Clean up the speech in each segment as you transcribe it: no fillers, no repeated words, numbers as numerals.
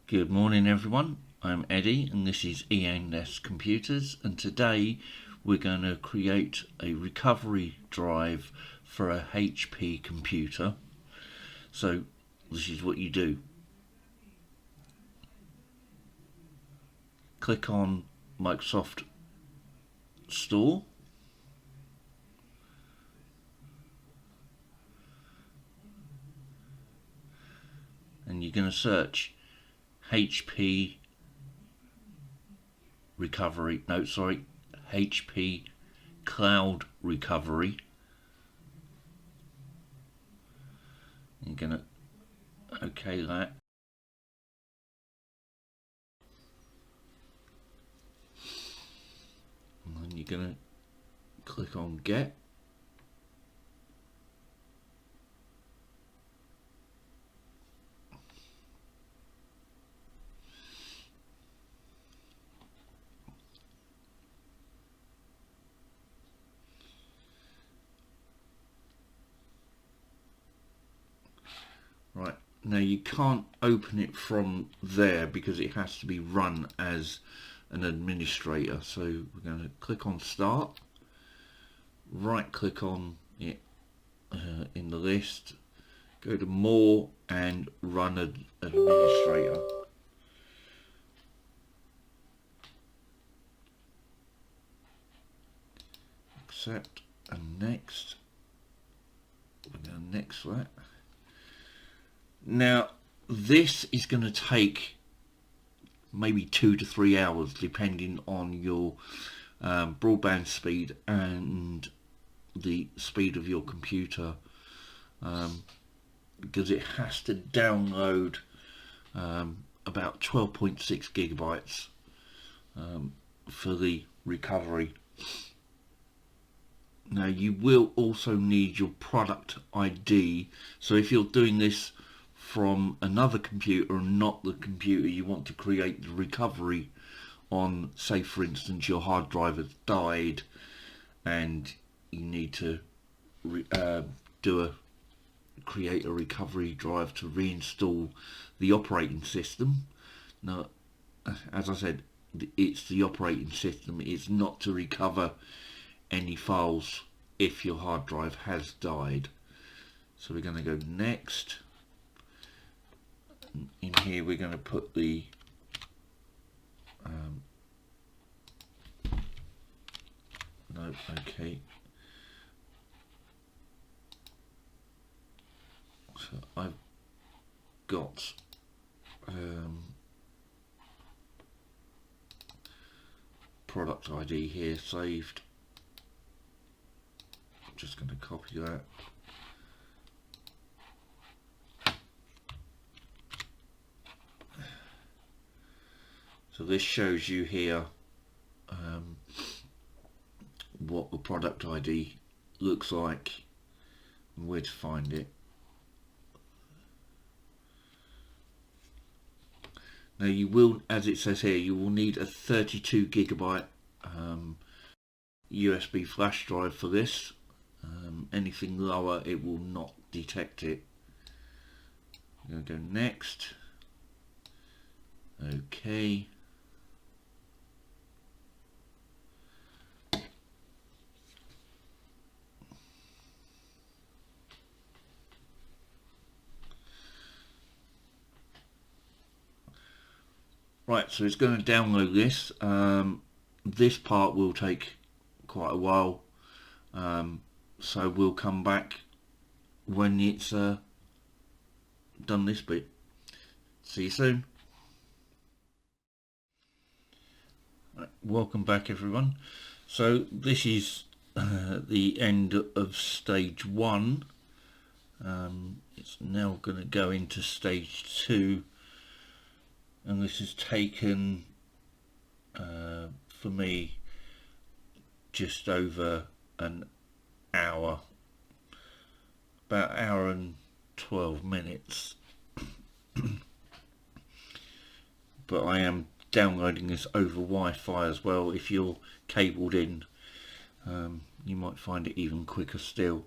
Good morning everyone, I'm Eddie and this is E&S Computers, and today we're going to create a recovery drive for a HP computer. So this is what you do. Click on Microsoft Store. And you're going to search HP HP Cloud Recovery. You're going to OK that. And then you're going to click on Get. Right, now you can't open it from there because it has to be run as an administrator. So we're going to click on Start, right click on it in the list, go to More and Run Administrator. Accept and next. We're going to next that. Now this is going to take maybe 2 to 3 hours depending on your broadband speed and the speed of your computer, because it has to download about 12.6 gigabytes for the recovery. Now you will also need your product ID, so if you're doing this from another computer and not the computer you want to create the recovery on, say for instance your hard drive has died and you need to create a recovery drive to reinstall the operating system. Now, as I said, it's the operating system, it's not to recover any files if your hard drive has died. So we're going to go next. In here we're going to put the no, okay. So I've got product ID here saved. I'm just going to copy that. So this shows you here what the product ID looks like and where to find it. Now you will, as it says here, you will need a 32 gigabyte USB flash drive for this. Anything lower it will not detect it. I'm going to go next. Okay. Right, so it's going to download this. This part will take quite a while, so we'll come back when it's done this bit. See you soon. Right, welcome back everyone. So this is the end of stage 1. It's now going to go into stage 2. And this has taken, for me, just over an hour, about an hour and 12 minutes. But I am downloading this over Wi-Fi as well. If you're cabled in, you might find it even quicker still.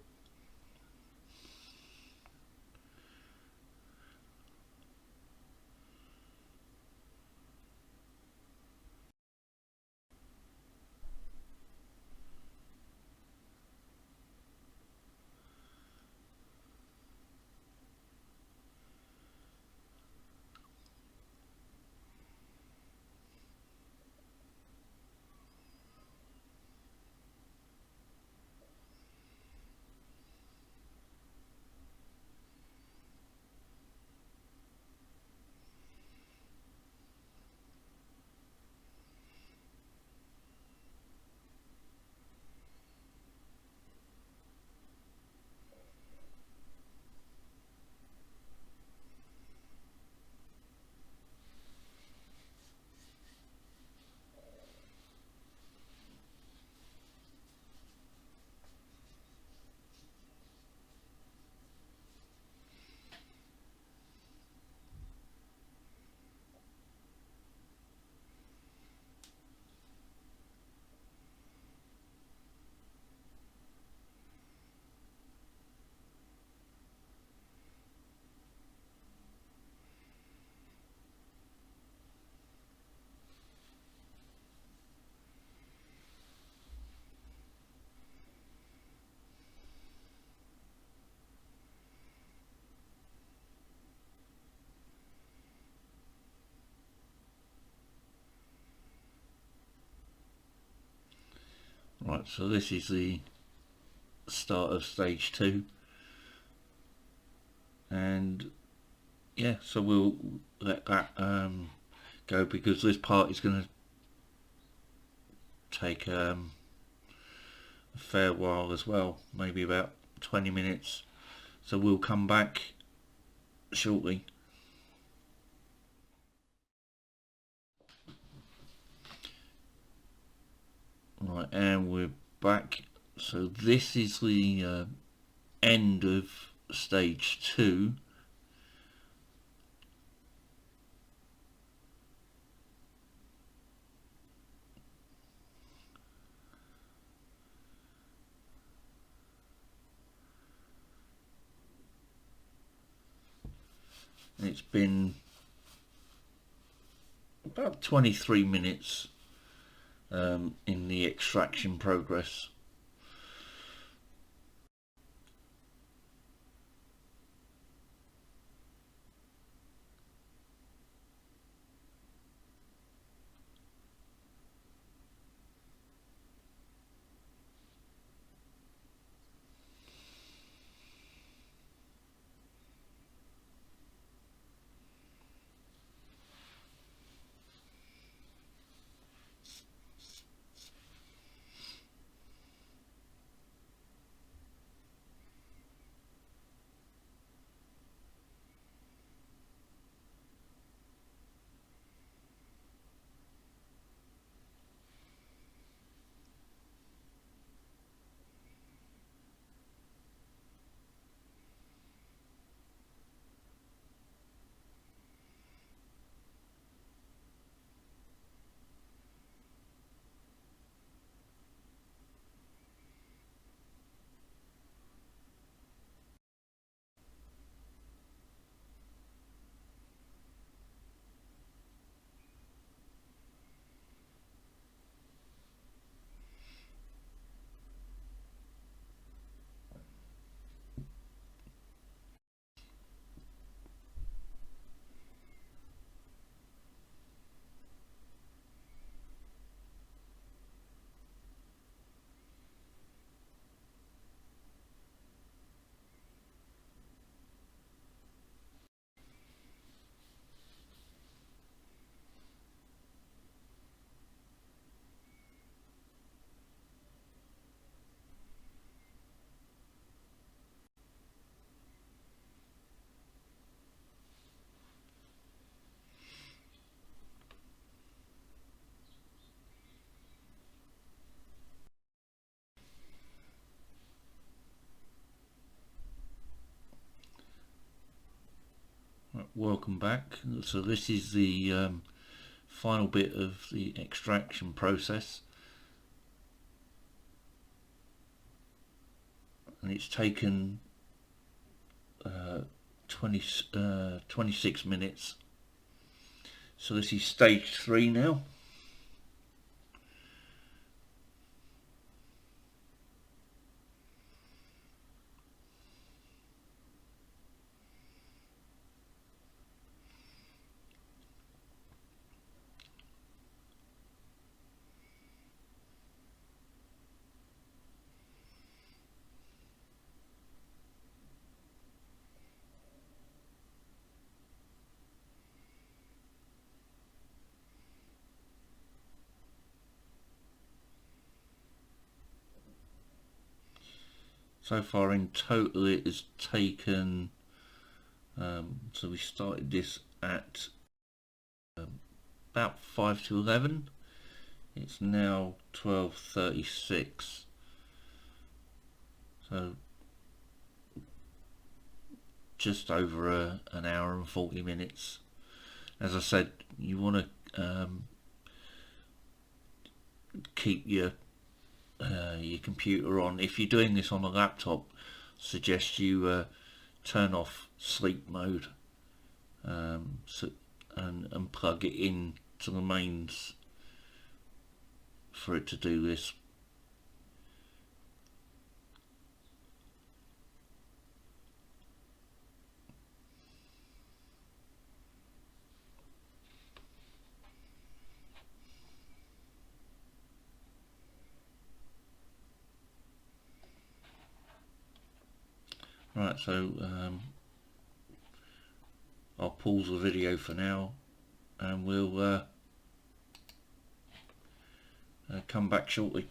Right, so this is the start of stage 2, and yeah, so we'll let that go, because this part is going to take a fair while as well, maybe about 20 minutes, so we'll come back shortly. Right, and we're back. So this is the end of stage 2. It's been about 23 minutes in the extraction progress. Welcome back. So this is the final bit of the extraction process, and it's taken 26 minutes. So this is stage 3 now. So far in total it has taken, so we started this at about 5 to 11. It's now 12:36. So just over an hour and 40 minutes. As I said, you want to keep your computer on. If you're doing this on a laptop, suggest you turn off sleep mode, and plug it in to the mains for it to do this. Right, so I'll pause the video for now and we'll come back shortly.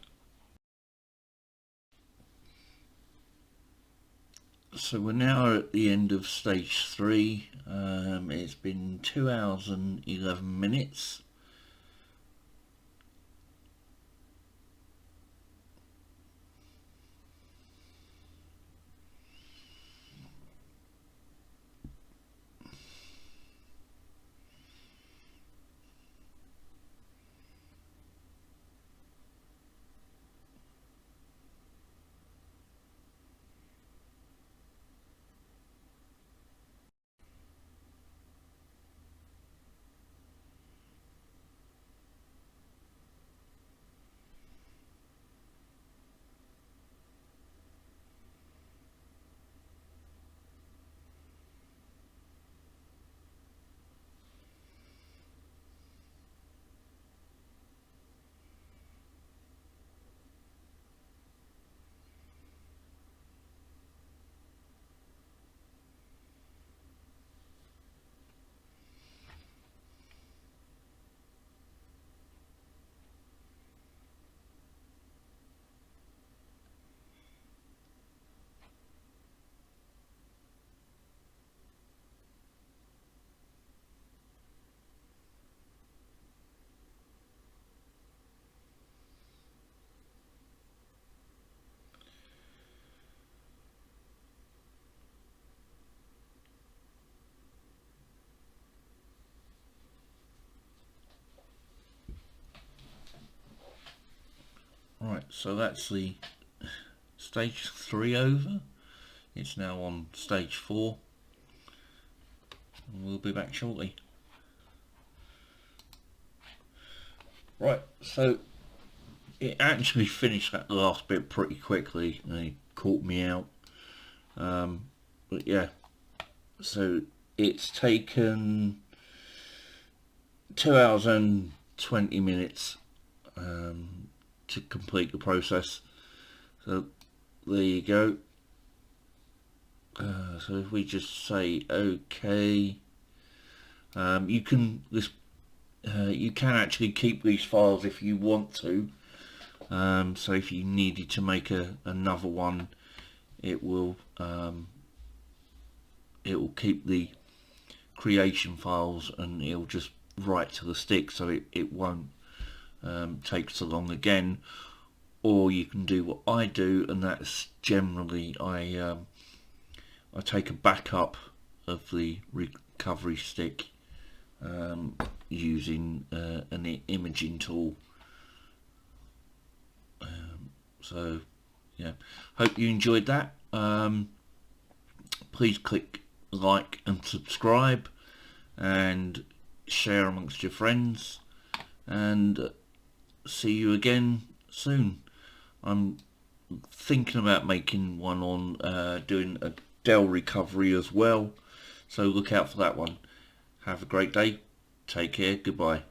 So we're now at the end of stage 3. It's been 2 hours and 11 minutes. Right, so that's the stage 3 over. It's now on stage 4 and we'll be back shortly. Right, so it actually finished that last bit pretty quickly and it caught me out. But yeah, so it's taken 2 hours and 20 minutes to complete the process. So there you go. So if we just say OK, you can actually keep these files if you want to. So if you needed to make another one, it will keep the creation files and it'll just write to the stick, so it won't take so long again. Or you can do what I do, and that's generally I take a backup of the recovery stick using an imaging tool. So yeah, hope you enjoyed that. Please click like and subscribe and share amongst your friends, and see you again soon. I'm thinking about making one on doing a Dell recovery as well, so look out for that one. Have a great day. Take care. Goodbye.